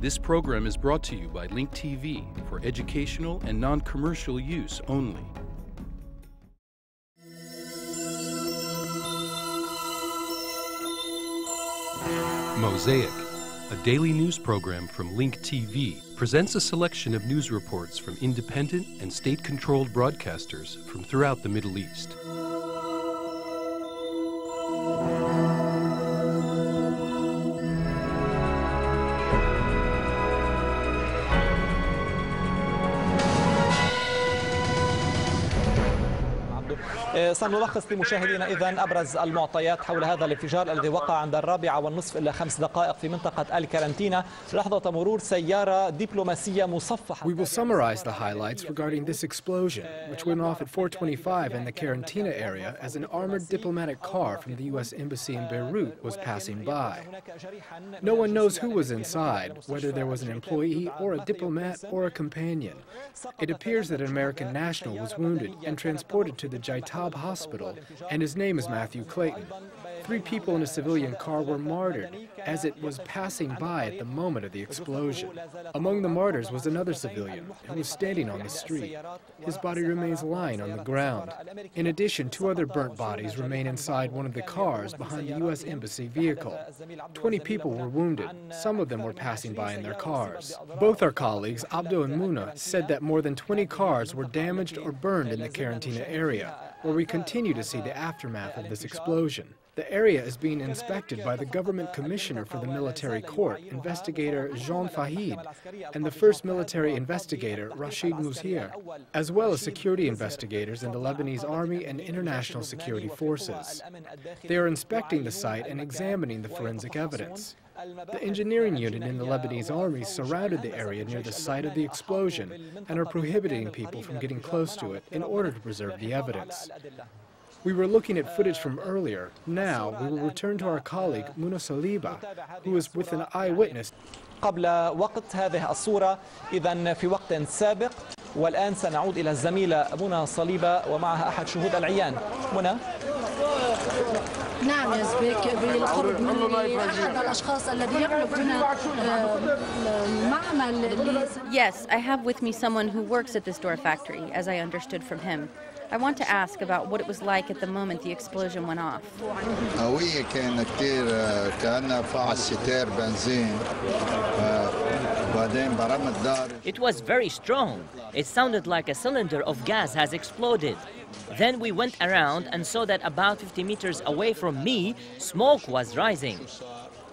This program is brought to you by Link TV for educational and non-commercial use only. Mosaic, a daily news program from Link TV, presents a selection of news reports from independent and state-controlled broadcasters from throughout the Middle East. سنلخص لمشاهدينا إذن أبرز المعطيات حول هذا الانفجار الذي وقع عند 1:15 إلا 5 دقائق في منطقة الكارنتينا لحظة مرور سيارة دبلوماسية مصفحة. We will summarize the highlights regarding this explosion, which went off at 4:25 in the Karantina area as an armored diplomatic car from the U.S. Embassy in Beirut was passing by. No one knows who was inside, whether there was an employee or a diplomat or a companion. It appears that an American national was wounded and transported to the Jatab hospital, and his name is Matthew Clayton. 3 people in a civilian car were martyred as it was passing by at the moment of the explosion. Among the martyrs was another civilian who was standing on the street. His body remains lying on the ground. In addition, 2 other burnt bodies remain inside one of the cars behind the U.S. Embassy vehicle. 20 people were wounded. Some of them were passing by in their cars. Both our colleagues, Abdo and Muna, said that more than 20 cars were damaged or burned in the Karantina area, where we continue to see the aftermath of this explosion. The area is being inspected by the government commissioner for the military court, investigator Jean Fahid, and the first military investigator, Rashid Mouzhir, as well as security investigators in the Lebanese army and international security forces. They are inspecting the site and examining the forensic evidence. The engineering unit in the Lebanese army surrounded the area near the site of the explosion and are prohibiting people from getting close to it in order to preserve the evidence. We were looking at footage from earlier. Now we will return to our colleague Muna Saliba, who is with an eyewitness. قبل وقت هذه الصورة إذن في وقت سابق، والآن سنعود إلى الزميلة منى صليبة ومعها أحد شهود العيان. منى. نعم يسبق بالقرب من أحد الأشخاص الذي يقرب هنا معمل. Yes, I have with me someone who works at this door factory, as I understood from him. I want to ask about what it was like at the moment the explosion went off. It was very strong. It sounded like a cylinder of gas has exploded. Then we went around and saw that about 50 meters away from me, smoke was rising.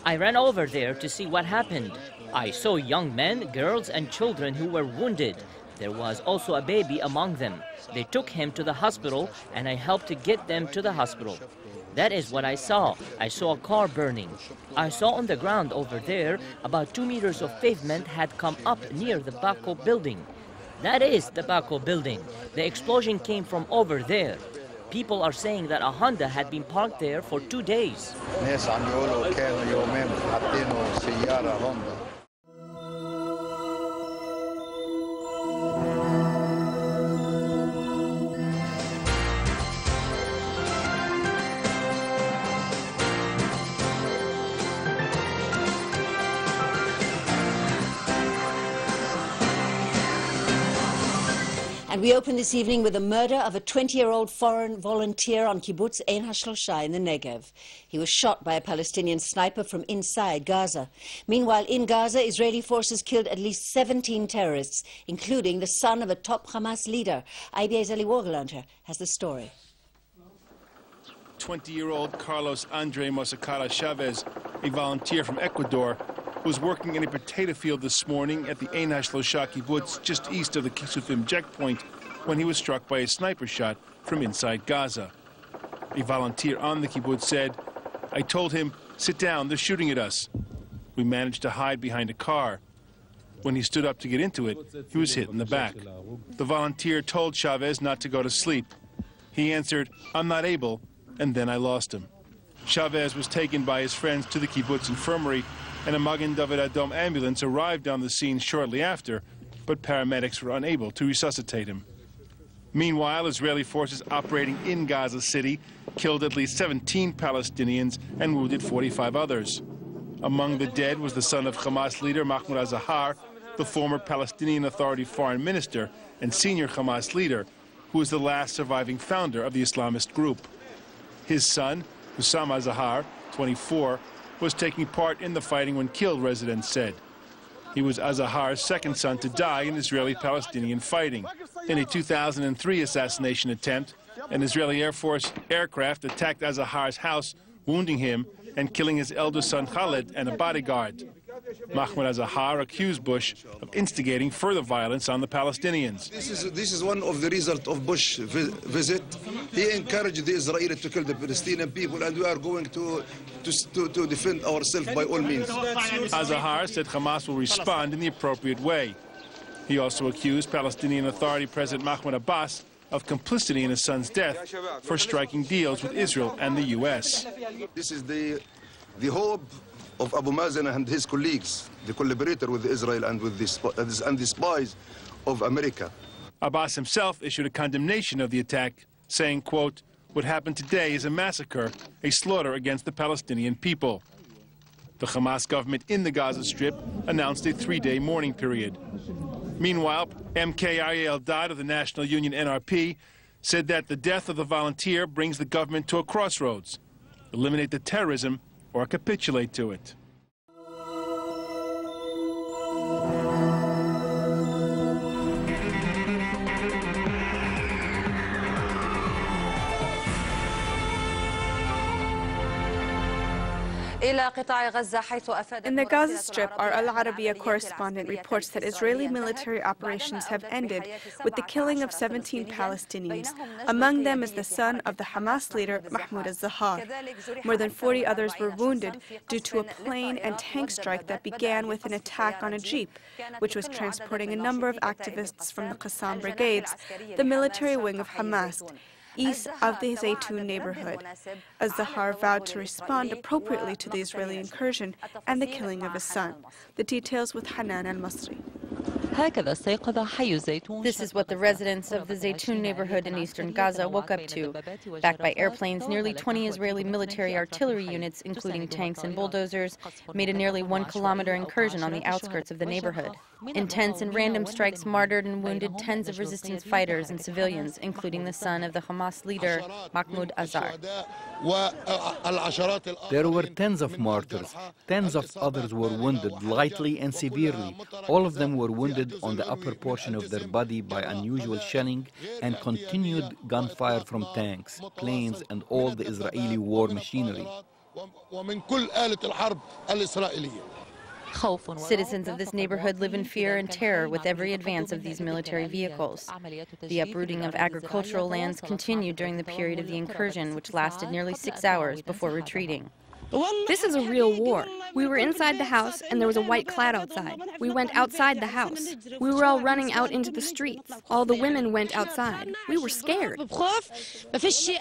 I ran over there to see what happened. I saw young men, girls, and children who were wounded. There was also a baby among them. They took him to the hospital, and I helped to get them to the hospital. That is what I saw. I saw a car burning. I saw on the ground over there, about 2 meters of pavement had come up near the Baco building. That is the Baco building. The explosion came from over there. People are saying that a Honda had been parked there for 2 days. And we open this evening with the murder of a 20-year-old foreign volunteer on Kibutz Ein HaShlosha in the Negev. He was shot by a Palestinian sniper from inside Gaza. Meanwhile, in Gaza, Israeli forces killed at least 17 terrorists, including the son of a top Hamas leader. IBA's Eli Wargelanter has the story. 20-year-old Carlos Andre Mosakara Chavez, a volunteer from Ecuador, was working in a potato field this morning at the Ein HaShlosha kibbutz just east of the Kisufim checkpoint when he was struck by a sniper shot from inside Gaza. A volunteer on the kibbutz said, "I told him, sit down, they're shooting at us." We managed to hide behind a car. When he stood up to get into it, he was hit in the back. The volunteer told Chavez not to go to sleep. He answered, "I'm not able," and then I lost him. Chavez was taken by his friends to the kibbutz infirmary, and a Magen David Adom ambulance arrived on the scene shortly after, but paramedics were unable to resuscitate him. Meanwhile, Israeli forces operating in Gaza City killed at least 17 Palestinians and wounded 45 others. Among the dead was the son of Hamas leader Mahmoud al-Zahar, the former Palestinian Authority foreign minister and senior Hamas leader, who is the last surviving founder of the Islamist group. His son, Hussam al-Zahar, 24, was taking part in the fighting when killed, residents said. He was al-Zahar's second son to die in Israeli-Palestinian fighting. In a 2003 assassination attempt, an Israeli Air Force aircraft attacked al-Zahar's house, wounding him and killing his elder son Khaled and a bodyguard. Mahmoud al-Zahar accused Bush of instigating further violence on the Palestinians. This is one of the results of Bush's visit. He encouraged the Israelis to kill the Palestinian people, and we are going to defend ourselves by all means. Al-Zahar said Hamas will respond in the appropriate way. He also accused Palestinian Authority President Mahmoud Abbas of complicity in his son's death for striking deals with Israel and the U.S. This is the hope of Abu Mazen and his colleagues, the collaborator with Israel and with the spies of America. Abbas himself issued a condemnation of the attack, saying, quote, "What happened today is a massacre, a slaughter against the Palestinian people." The Hamas government in the Gaza Strip announced a 3-day mourning period. Meanwhile, MK Al-Dad of the National Union NRP said that the death of the volunteer brings the government to a crossroads: eliminate the terrorism or capitulate to it. In the Gaza Strip, our Al-Iraqiya correspondent reports that Israeli military operations have ended with the killing of 17 Palestinians. Among them is the son of the Hamas leader, Mahmoud al-Zahar. More than 40 others were wounded due to a plane and tank strike that began with an attack on a jeep, which was transporting a number of activists from the Qassam brigades, the military wing of Hamas, east of the Zaytun neighborhood. Al-Zahar vowed to respond appropriately to the Israeli incursion and the killing of his son. The details with Hanan al-Masri. This is what the residents of the Zaytun neighborhood in eastern Gaza woke up to. Backed by airplanes, nearly 20 Israeli military artillery units, including tanks and bulldozers, made a nearly 1-kilometer incursion on the outskirts of the neighborhood. Intense and random strikes martyred and wounded tens of resistance fighters and civilians, including the son of the Hamas leader, Mahmoud al-Zahar. There were tens of martyrs. Tens of others were wounded lightly and severely. All of them were wounded on the upper portion of their body by unusual shelling and continued gunfire from tanks, planes, and all the Israeli war machinery. Citizens of this neighborhood live in fear and terror with every advance of these military vehicles. The uprooting of agricultural lands continued during the period of the incursion, which lasted nearly 6 hours before retreating. This is a real war. We were inside the house and there was a white cloud outside. We went outside the house. We were all running out into the streets. All the women went outside. We were scared.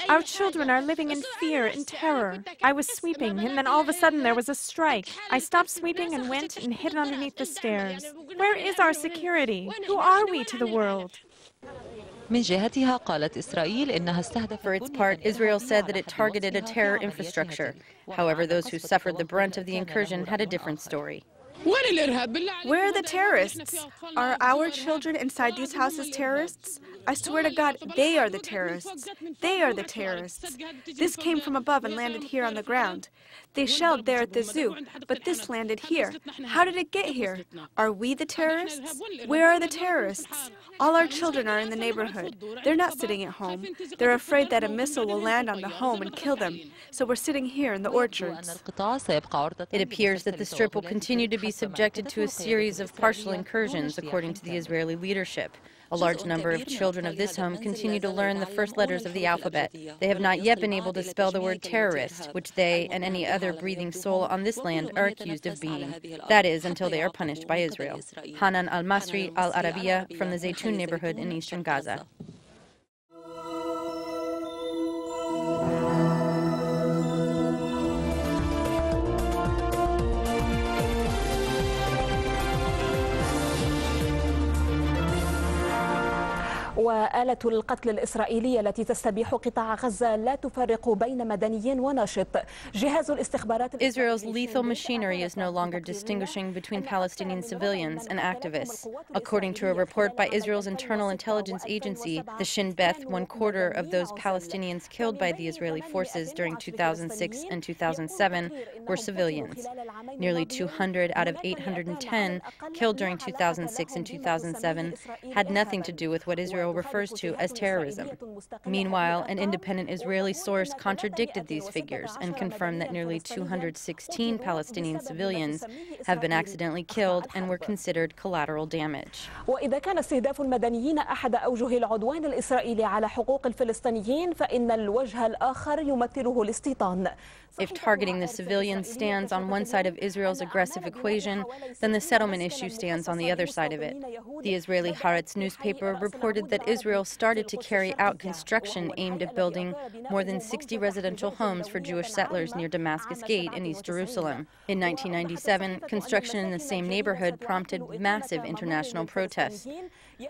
Our children are living in fear and terror. I was sweeping and then all of a sudden there was a strike. I stopped sweeping and went and hid underneath the stairs. Where is our security? Who are we to the world? For its part, Israel said that it targeted a terror infrastructure. However, those who suffered the brunt of the incursion had a different story. Where are the terrorists? Are our children inside these houses terrorists? I swear to God, they are the terrorists. They are the terrorists. This came from above and landed here on the ground. They shelled there at the zoo, but this landed here. How did it get here? Are we the terrorists? Where are the terrorists? All our children are in the neighborhood. They're not sitting at home. They're afraid that a missile will land on the home and kill them. So we're sitting here in the orchards. It appears that the Strip will continue to be subjected to a series of partial incursions, according to the Israeli leadership. A large number of children of this home continue to learn the first letters of the alphabet. They have not yet been able to spell the word terrorist, which they and any other breathing soul on this land are accused of being. That is, until they are punished by Israel. Hanan al-Masri, Al-Arabiya, from the Zaytun neighborhood in eastern Gaza. وآلة القتل الإسرائيلية التي تستبيح قطاع غزة لا تفرق بين مدني وناشط. جهاز الاستخبارات Israel's lethal machinery is no longer distinguishing between Palestinian civilians and activists. According to a report by Israel's internal intelligence agency, the Shin Bet, 1/4 of those Palestinians killed by the Israeli forces during 2006 and 2007 were civilians. Nearly 200 out of 810 killed during 2006 and 2007 had nothing to do with what Israel refers to as terrorism. Meanwhile, an independent Israeli source contradicted these figures and confirmed that nearly 216 Palestinian civilians have been accidentally killed and were considered collateral damage. وإذا كان استهداف المدنيين أحد أوجه العدوان الإسرائيلي على حقوق الفلسطينيين فإن الوجه الآخر يمثله الاستيطان. If targeting the civilians stands on one side of Israel's aggressive equation, then the settlement issue stands on the other side of it. The Israeli Haaretz newspaper reported that Israel started to carry out construction aimed at building more than 60 residential homes for Jewish settlers near Damascus Gate in East Jerusalem. In 1997, construction in the same neighborhood prompted massive international protests.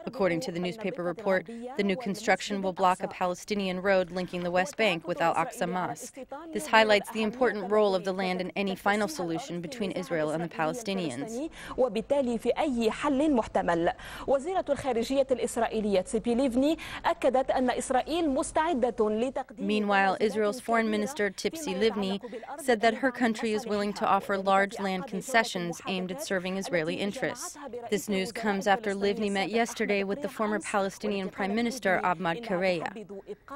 According to the newspaper report, the new construction will block a Palestinian road linking the West Bank with Al-Aqsa Mosque. This highlights the important role of the land in any final solution between Israel and the Palestinians. وبالتالي في أي حل محتمل. وزيرة الخارجية الإسرائيلية تسيبي ليفني أكدت أن إسرائيل مستعدة لتقديم. Meanwhile, Israel's Foreign Minister Tzipi Livni said that her country is willing to offer large land concessions aimed at serving Israeli interests. This news comes after Livni met yesterday with the former Palestinian Prime Minister Ahmad Correa.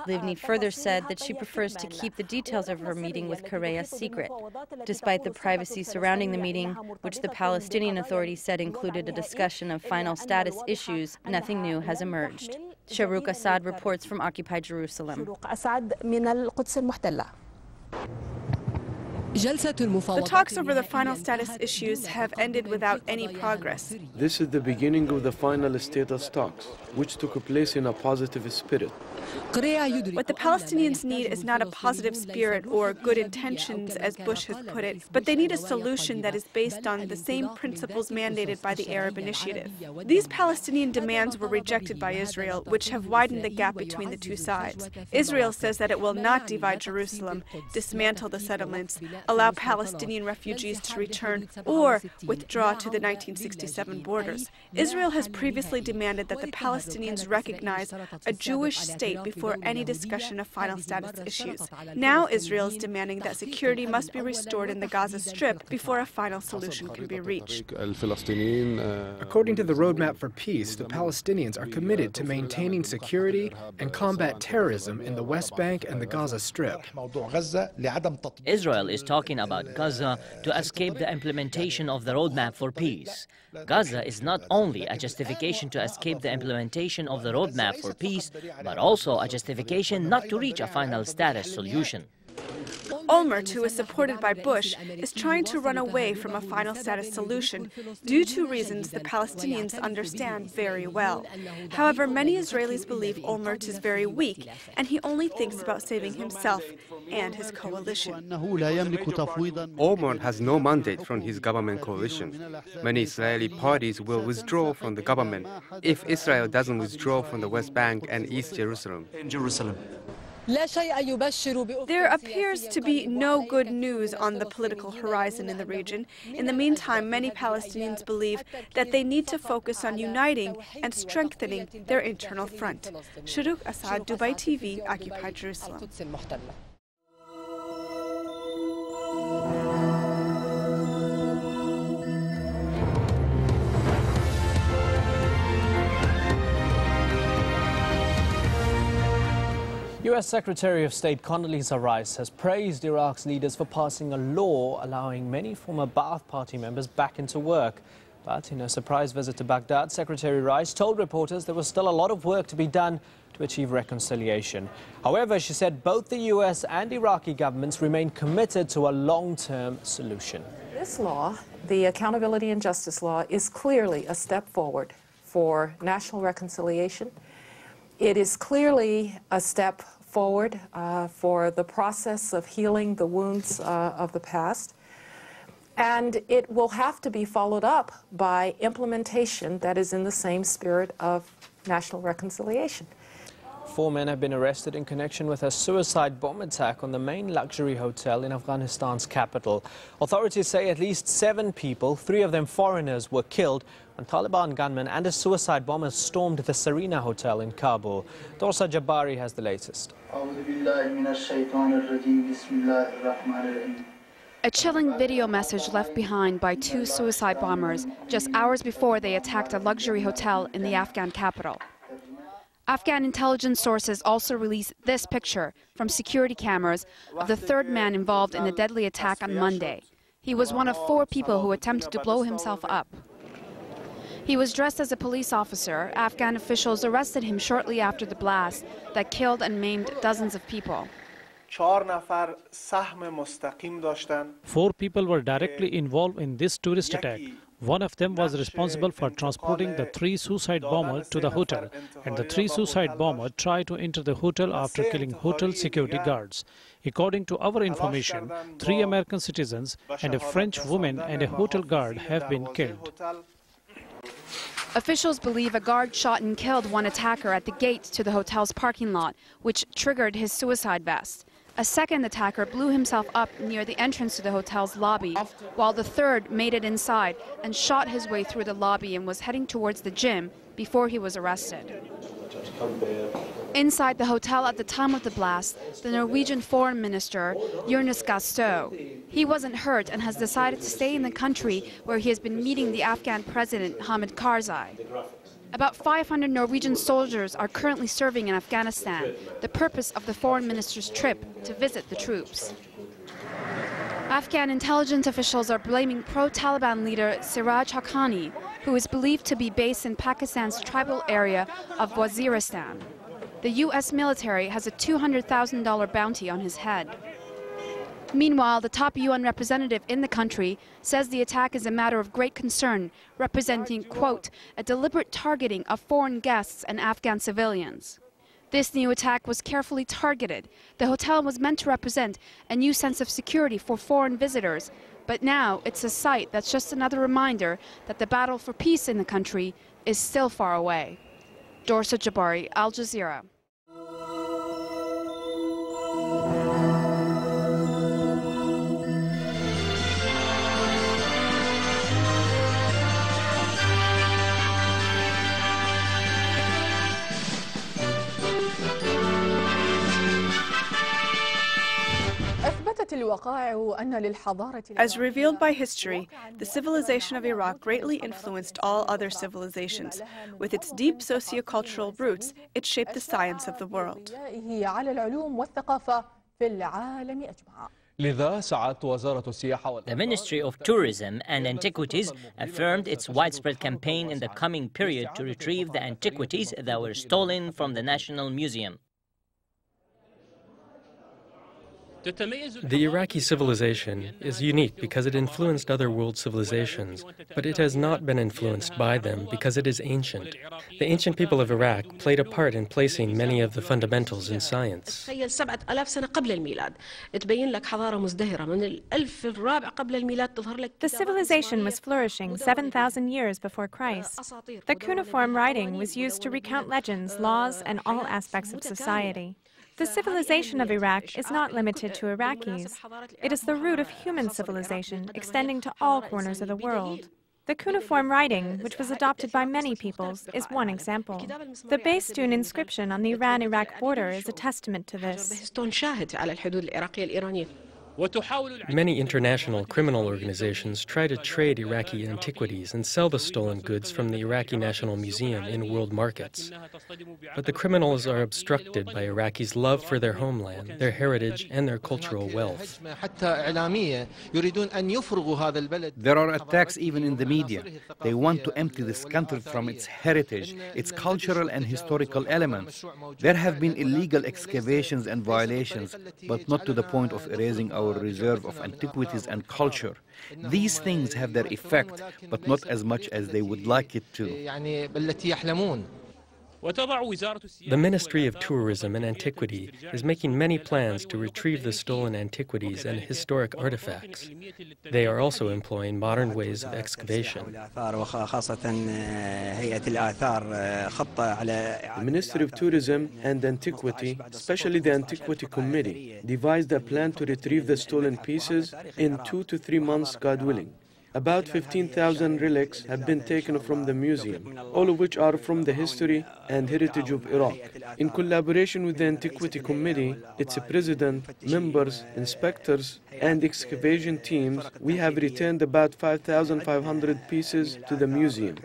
Livni further said that she prefers to keep the details of her meeting with Correa secret. Despite the privacy surrounding the meeting, which the Palestinian Authority said included a discussion of final status issues, nothing new has emerged. Sharouk Assad reports from occupied Jerusalem. The talks over the final status issues have ended without any progress. This is the beginning of the final status talks, which took place in a positive spirit. What the Palestinians need is not a positive spirit or good intentions, as Bush has put it, but they need a solution that is based on the same principles mandated by the Arab Initiative. These Palestinian demands were rejected by Israel, which have widened the gap between the two sides. Israel says that it will not divide Jerusalem, dismantle the settlements, allow Palestinian refugees to return, or withdraw to the 1967 borders. Israel has previously demanded that the Palestinians recognize a Jewish state before any discussion of final status issues. Now Israel is demanding that security must be restored in the Gaza Strip before a final solution can be reached. According to the Roadmap for Peace, the Palestinians are committed to maintaining security and combat terrorism in the West Bank and the Gaza Strip. Israel is talking about Gaza to escape the implementation of the Roadmap for Peace. Gaza is not only a justification to escape the implementation of the Roadmap for Peace, but also a justification not to reach a final status solution. Olmert, who is supported by Bush, is trying to run away from a final status solution due to reasons the Palestinians understand very well. However, many Israelis believe Olmert is very weak, and he only thinks about saving himself and his coalition. Olmert has no mandate from his government coalition. Many Israeli parties will withdraw from the government if Israel doesn't withdraw from the West Bank and East Jerusalem. There appears to be no good news on the political horizon in the region. In the meantime, many Palestinians believe that they need to focus on uniting and strengthening their internal front. Sharouk Assad, Dubai TV, Occupied Jerusalem. U.S. Secretary of State Condoleezza Rice has praised Iraq's leaders for passing a law allowing many former Ba'ath Party members back into work. But in a surprise visit to Baghdad, Secretary Rice told reporters there was still a lot of work to be done to achieve reconciliation. However, she said both the U.S. and Iraqi governments remain committed to a long-term solution. This law, the Accountability and Justice Law, is clearly a step forward for national reconciliation. It is clearly a step forward for the process of healing the wounds of the past. And it will have to be followed up by implementation that is in the same spirit of national reconciliation. 4 men have been arrested in connection with a suicide bomb attack on the main luxury hotel in Afghanistan's capital. Authorities say at least 7 people, 3 of them foreigners, were killed when Taliban gunmen and a suicide bomber stormed the Serena Hotel in Kabul. Dorsa Jabari has the latest. A chilling video message left behind by 2 suicide bombers just hours before they attacked a luxury hotel in the Afghan capital. Afghan intelligence sources also released this picture from security cameras of the 3rd man involved in the deadly attack on Monday. He was one of 4 people who attempted to blow himself up. He was dressed as a police officer. Afghan officials arrested him shortly after the blast that killed and maimed dozens of people. 4 people were directly involved in this tourist attack. One of them was responsible for transporting the 3 suicide bombers to the hotel, and the 3 suicide bombers tried to enter the hotel after killing hotel security guards. According to our information, 3 American citizens and a French woman and a hotel guard have been killed. Officials believe a guard shot and killed one attacker at the gate to the hotel's parking lot, which triggered his suicide vest. A second attacker blew himself up near the entrance to the hotel's lobby, while the 3rd made it inside and shot his way through the lobby and was heading towards the gym before he was arrested. Inside the hotel at the time of the blast, the Norwegian Foreign Minister, Jonas Gahr Støre. He wasn't hurt and has decided to stay in the country where he has been meeting the Afghan President Hamid Karzai. About 500 Norwegian soldiers are currently serving in Afghanistan, the purpose of the foreign minister's trip to visit the troops. Afghan intelligence officials are blaming pro-Taliban leader Siraj Haqqani, who is believed to be based in Pakistan's tribal area of Waziristan. The U.S. military has a $200,000 bounty on his head. Meanwhile, the top UN representative in the country says the attack is a matter of great concern, representing, quote, a deliberate targeting of foreign guests and Afghan civilians. This new attack was carefully targeted. The hotel was meant to represent a new sense of security for foreign visitors, but now it's a site that's just another reminder that the battle for peace in the country is still far away. Dorsa Jabari, Al Jazeera. As revealed by history, the civilization of Iraq greatly influenced all other civilizations. With its deep socio-cultural roots, it shaped the science of the world. The Ministry of Tourism and Antiquities affirmed its widespread campaign in the coming period to retrieve the antiquities that were stolen from the National Museum. The Iraqi civilization is unique because it influenced other world civilizations, but it has not been influenced by them because it is ancient. The ancient people of Iraq played a part in placing many of the fundamentals in science. The civilization was flourishing 7,000 years before Christ. The cuneiform writing was used to recount legends, laws, and all aspects of society. The civilization of Iraq is not limited to Iraqis. It is the root of human civilization, extending to all corners of the world. The cuneiform writing, which was adopted by many peoples, is one example. The Baystun inscription on the Iran-Iraq border is a testament to this. Many international criminal organizations try to trade Iraqi antiquities and sell the stolen goods from the Iraqi National Museum in world markets. But the criminals are obstructed by Iraqis' love for their homeland, their heritage, and their cultural wealth. There are attacks even in the media. They want to empty this country from its heritage, its cultural and historical elements. There have been illegal excavations and violations, but not to the point of erasing our reserve of antiquities and culture. These things have their effect, but not as much as they would like it to. The Ministry of Tourism and Antiquity is making many plans to retrieve the stolen antiquities and historic artifacts. They are also employing modern ways of excavation. The Ministry of Tourism and Antiquity, especially the Antiquity Committee, devised a plan to retrieve the stolen pieces in 2 to 3 months, God willing. About 15,000 relics have been taken from the museum, all of which are from the history and heritage of Iraq. In collaboration with the Antiquity Committee, its president, members, inspectors, and excavation teams, we have returned about 5,500 pieces to the museum.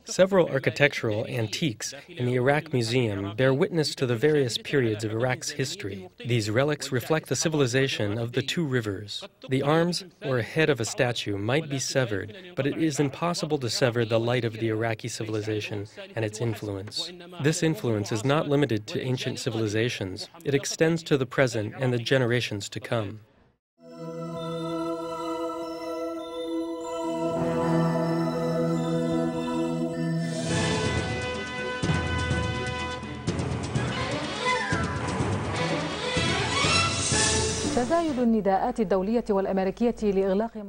Several architectural antiques in the Iraq Museum bear witness to the various periods of Iraq's history. These relics reflect the civilization of the two rivers. The arms or head of a statue might be severed, but it is impossible to sever the light of the Iraqi civilization and its influence. This influence is not limited to ancient civilizations. It extends to the present and the generations to come.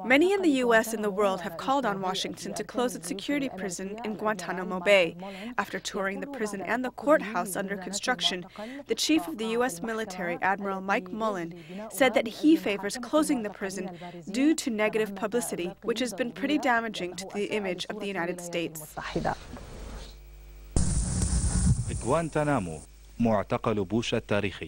Many in the U.S. and the world have called on Washington to close its security prison in Guantanamo Bay. After touring the prison and the courthouse under construction, the chief of the U.S. military, Admiral Mike Mullen, said that he favors closing the prison due to negative publicity, which has been pretty damaging to the image of the United States.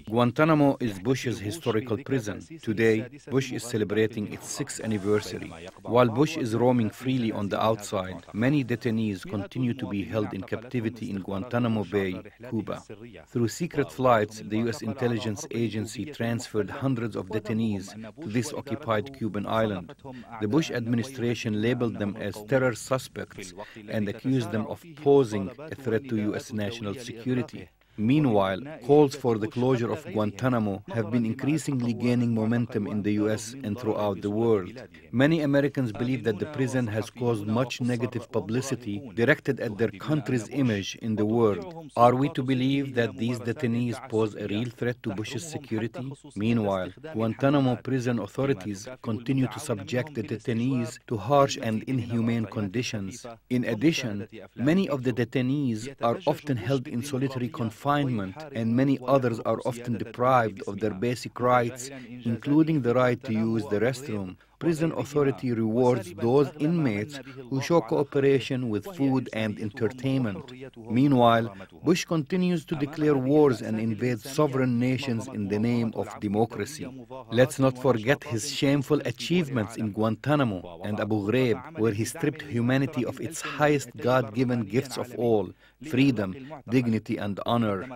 Guantanamo is Bush's historical prison. Today, Bush is celebrating its 6th anniversary. While Bush is roaming freely on the outside, many detainees continue to be held in captivity in Guantanamo Bay, Cuba. Through secret flights, the U.S. intelligence agency transferred hundreds of detainees to this occupied Cuban island. The Bush administration labeled them as terror suspects and accused them of posing a threat to U.S. national security. Meanwhile, calls for the closure of Guantanamo have been increasingly gaining momentum in the U.S. and throughout the world. Many Americans believe that the prison has caused much negative publicity directed at their country's image in the world. Are we to believe that these detainees pose a real threat to Bush's security? Meanwhile, Guantanamo prison authorities continue to subject the detainees to harsh and inhumane conditions. In addition, many of the detainees are often held in solitary confinement, and many others are often deprived of their basic rights, including the right to use the restroom. Prison authority rewards those inmates who show cooperation with food and entertainment. Meanwhile, Bush continues to declare wars and invade sovereign nations in the name of democracy. Let's not forget his shameful achievements in Guantanamo and Abu Ghraib, where he stripped humanity of its highest God-given gifts of all, freedom, dignity, and honor.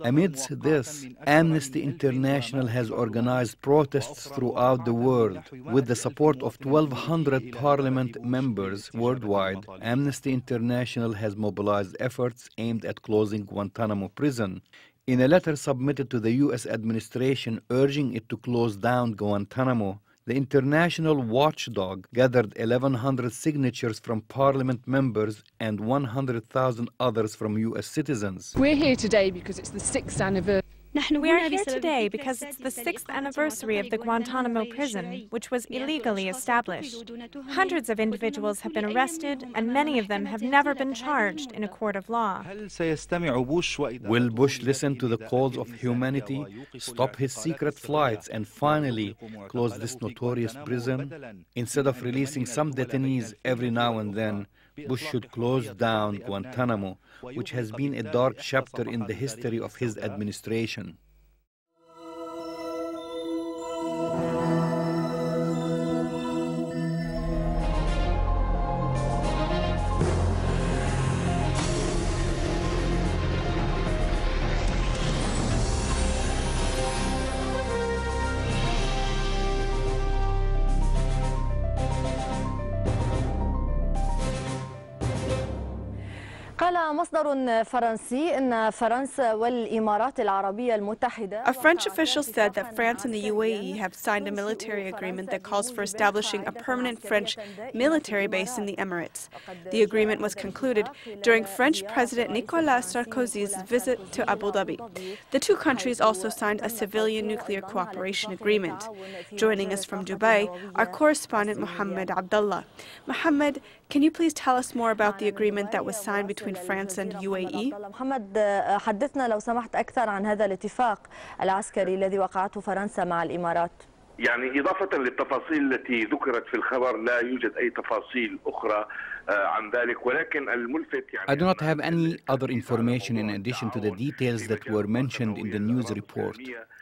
Amidst this, Amnesty International has organized protests throughout the world. With the support of 1,200 parliament members worldwide, Amnesty International has mobilized efforts aimed at closing Guantanamo prison. In a letter submitted to the U.S. administration urging it to close down Guantanamo, the international watchdog gathered 1,100 signatures from parliament members and 100,000 others from U.S. citizens. We're here today because it's the 6th anniversary. We are here today because it's the 6th anniversary of the Guantanamo prison, which was illegally established. Hundreds of individuals have been arrested, and many of them have never been charged in a court of law. Will Bush listen to the calls of humanity, stop his secret flights, and finally close this notorious prison? Instead of releasing some detainees every now and then, Bush should close down Guantanamo, which has been a dark chapter in the history of his administration. قال مصدر فرنسي إن فرنسا والإمارات العربية المتحدة. A French official said that France and the UAE have signed a military agreement that calls for establishing a permanent French military base in the Emirates. The agreement was concluded during French President Nicolas Sarkozy's visit to Abu Dhabi. The two countries also signed a civilian nuclear cooperation agreement. Joining us from Dubai, our correspondent Mohammed Abdullah. Mohammed, can you please tell us more about the agreement that was signed between France and UAE? محمد حدثنا لو سمحت أكثر عن هذا الاتفاق العسكري الذي وقعته فرنسا مع الإمارات. يعني إضافة للتفاصيل التي ذكرت في الخبر لا يوجد أي تفاصيل أخرى عن ذلك ولكن الملفت يعني I do not have any other information in addition to the details that were mentioned in the news report.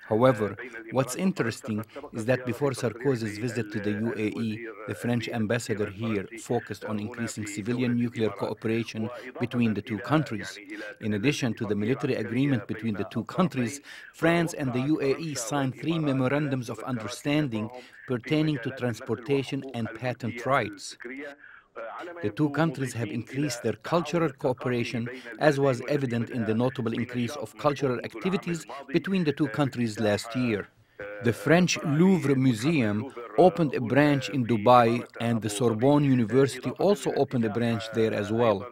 However, what's interesting is that before Sarkozy's visit to the UAE, the French ambassador here focused on increasing civilian nuclear cooperation between the two countries. In addition to the military agreement between the two countries, France and the UAE signed 3 memorandums of understanding pertaining to transportation and patent rights. The two countries have increased their cultural cooperation, as was evident in the notable increase of cultural activities between the two countries last year. The French Louvre Museum opened a branch in Dubai, and the Sorbonne University also opened a branch there as well.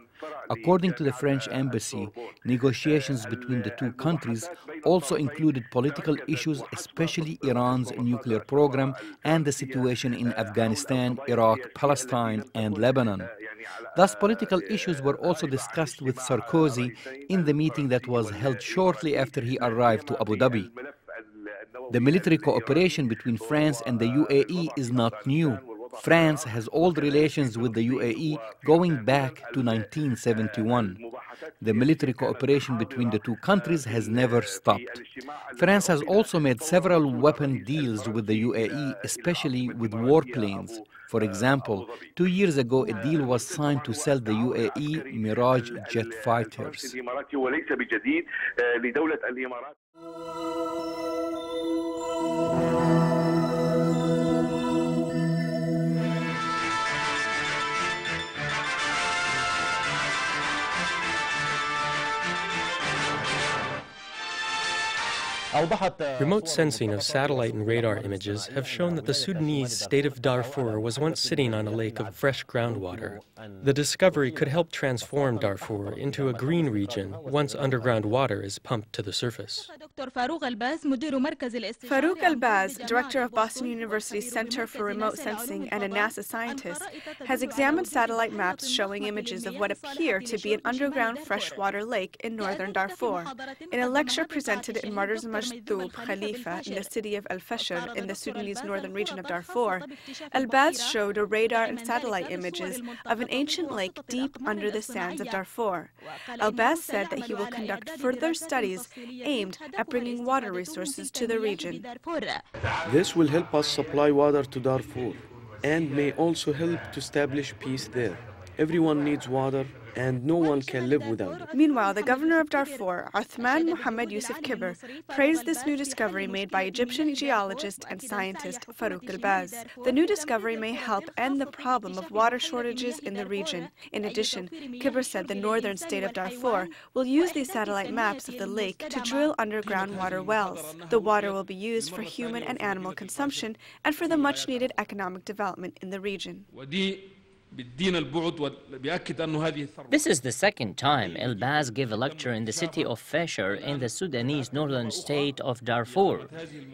According to the French embassy, negotiations between the two countries also included political issues, especially Iran's nuclear program and the situation in Afghanistan, Iraq, Palestine, and Lebanon. Thus, political issues were also discussed with Sarkozy in the meeting that was held shortly after he arrived to Abu Dhabi. The military cooperation between France and the UAE is not new. France has old relations with the UAE going back to 1971. The military cooperation between the two countries has never stopped. France has also made several weapon deals with the UAE, especially with warplanes. For example, 2 years ago, a deal was signed to sell the UAE Mirage jet fighters. Remote sensing of satellite and radar images have shown that the Sudanese state of Darfur was once sitting on a lake of fresh groundwater. The discovery could help transform Darfur into a green region once underground water is pumped to the surface. Farouk Al-Baz, director of Boston University's Center for Remote Sensing and a NASA scientist, has examined satellite maps showing images of what appear to be an underground freshwater lake in northern Darfur. In a lecture presented in Martyrs Majdoub Khalifa in the city of Al-Fasher in the Sudanese northern region of Darfur, Al-Baz showed a radar and satellite images of an ancient lake deep under the sands of Darfur. Al-Baz said that he will conduct further studies aimed at bringing water resources to the region. This will help us supply water to Darfur and may also help to establish peace there. Everyone needs water, and no one can live without it. Meanwhile, the governor of Darfur, Uthman Mohammed Yusuf Kibir, praised this new discovery made by Egyptian geologist and scientist Farouk Al-Baz. The new discovery may help end the problem of water shortages in the region. In addition, Kibir said the northern state of Darfur will use these satellite maps of the lake to drill underground water wells. The water will be used for human and animal consumption and for the much-needed economic development in the region. This is the second time El-Baz gave a lecture in the city of Fasher in the Sudanese northern state of Darfur.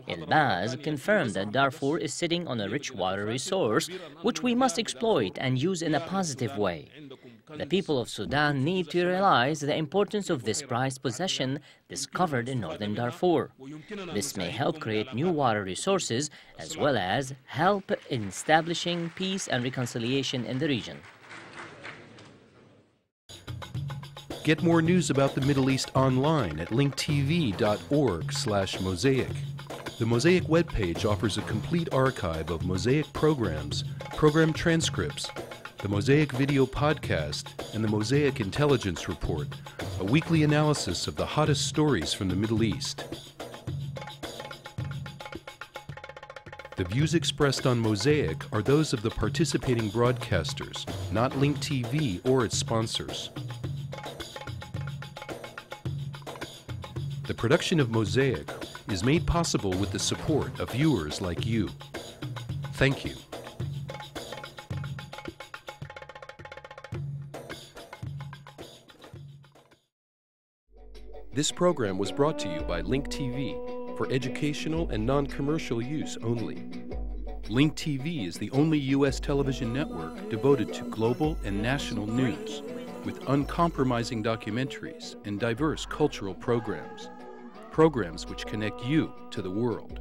El-Baz confirmed that Darfur is sitting on a rich water resource which we must exploit and use in a positive way. The people of Sudan need to realize the importance of this prized possession discovered in northern Darfur. This may help create new water resources as well as help in establishing peace and reconciliation in the region. Get more news about the Middle East online at linktv.org/Mosaic. The Mosaic webpage offers a complete archive of Mosaic programs, program transcripts, the Mosaic video podcast, and the Mosaic Intelligence Report, a weekly analysis of the hottest stories from the Middle East. The views expressed on Mosaic are those of the participating broadcasters, not Link TV or its sponsors. production of Mosaic is made possible with the support of viewers like you. Thank you. This program was brought to you by Link TV for educational and non-commercial use only. Link TV is the only U.S. television network devoted to global and national news, with uncompromising documentaries and diverse cultural programs. Programs which connect you to the world.